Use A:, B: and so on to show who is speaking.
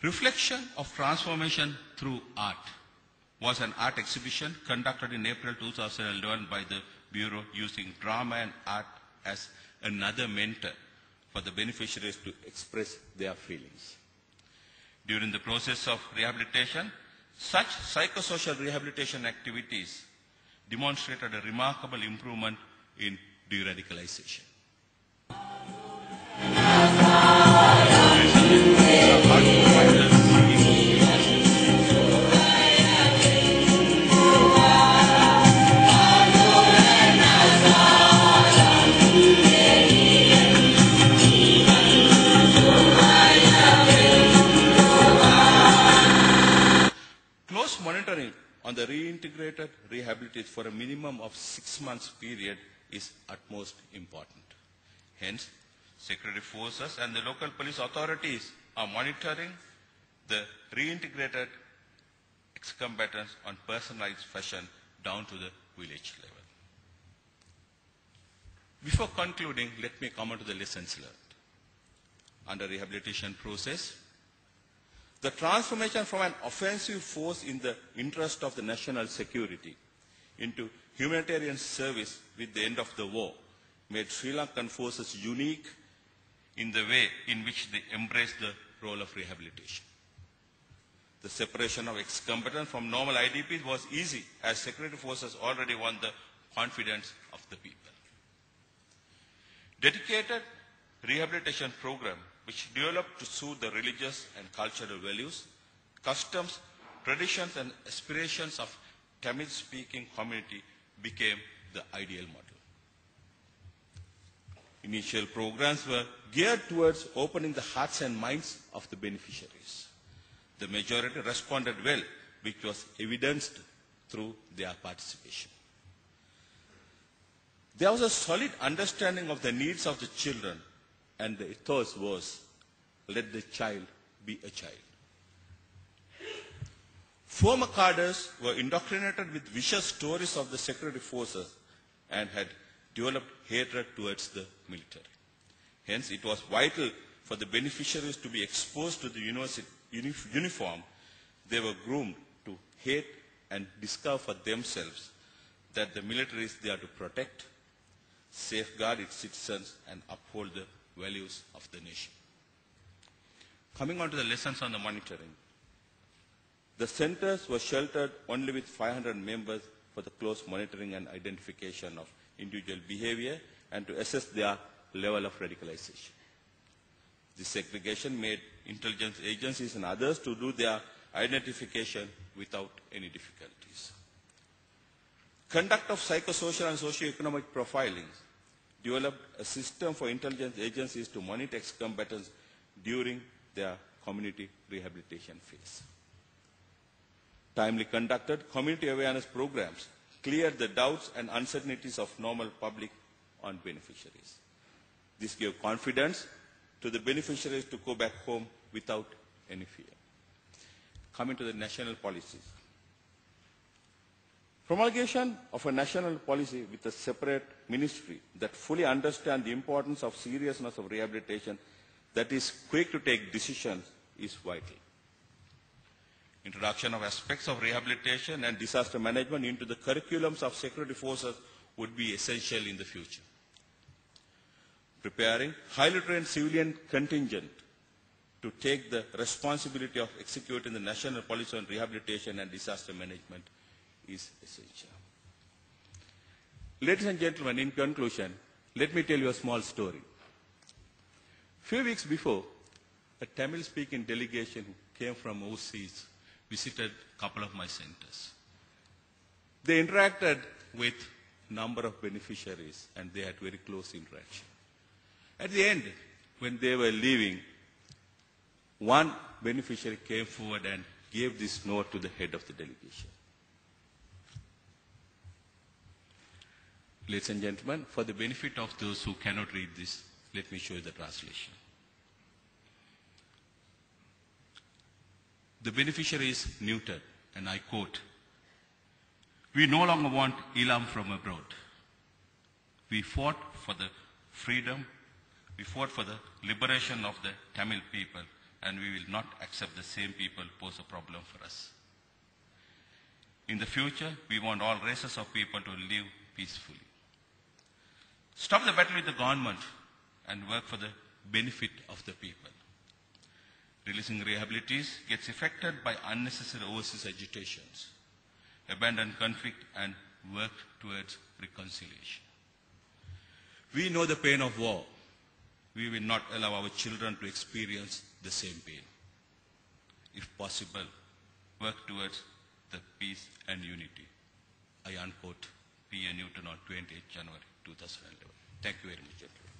A: Reflection of Transformation Through Art was an art exhibition conducted in April 2011 by the Bureau using drama and art as another mentor for the beneficiaries to express their feelings. During the process of rehabilitation, such psychosocial rehabilitation activities demonstrated a remarkable improvement in de-radicalization. Close monitoring on the reintegrated rehabilitators for a minimum of 6 months period is utmost important. Hence, security forces and the local police authorities are monitoring the reintegrated ex-combatants on personalized fashion down to the village level. Before concluding, let me comment on the lessons learned. Under rehabilitation process, the transformation from an offensive force in the interest of the national security into humanitarian service with the end of the war made Sri Lankan forces unique in the way in which they embraced the role of rehabilitation. The separation of ex-combatants from normal IDPs was easy as security forces already won the confidence of the people. Dedicated rehabilitation program which developed to suit the religious and cultural values, customs, traditions and aspirations of Tamil-speaking community became the ideal model. Initial programs were geared towards opening the hearts and minds of the beneficiaries. The majority responded well, which was evidenced through their participation. There was a solid understanding of the needs of the children, and the ethos was, let the child be a child. Former cadres were indoctrinated with vicious stories of the security forces and had developed hatred towards the military. Hence, it was vital for the beneficiaries to be exposed to the uniform. They were groomed to hate and discover for themselves that the military is there to protect, safeguard its citizens and uphold the values of the nation. Coming on to the lessons on the monitoring. The centers were sheltered only with 500 members for the close monitoring and identification of individual behavior and to assess their level of radicalization. This segregation made intelligence agencies and others to do their identification without any difficulties. Conduct of psychosocial and socio-economic profiling developed a system for intelligence agencies to monitor ex-combatants during their community rehabilitation phase. Timely conducted community awareness programs cleared the doubts and uncertainties of normal public on beneficiaries. This gave confidence to the beneficiaries to go back home without any fear. Coming to the national policies. Promulgation of a national policy with a separate ministry that fully understands the importance of seriousness of rehabilitation, that is quick to take decisions, is vital. Introduction of aspects of rehabilitation and disaster management into the curriculums of security forces would be essential in the future. Preparing highly trained civilian contingent to take the responsibility of executing the national policy on rehabilitation and disaster management is essential. Ladies and gentlemen, in conclusion, let me tell you a small story. Few weeks before, a Tamil-speaking delegation who came from overseas visited a couple of my centers. They interacted with a number of beneficiaries and they had very close interaction. At the end, when they were leaving, one beneficiary came forward and gave this note to the head of the delegation. Ladies and gentlemen, for the benefit of those who cannot read this, let me show you the translation. The beneficiary is neutered, and I quote, "We no longer want Elam from abroad. We fought for the freedom, we fought for the liberation of the Tamil people. and we will not accept the same people pose a problem for us. In the future, we want all races of people to live peacefully. Stop the battle with the government and work for the benefit of the people. Releasing rehabilitees gets affected by unnecessary overseas agitations. Abandon conflict and work towards reconciliation. We know the pain of war. We will not allow our children to experience the same pain. If possible, work towards the peace and unity. I unquote P. A. Newton on 28 January 2011. Thank you very much, gentlemen.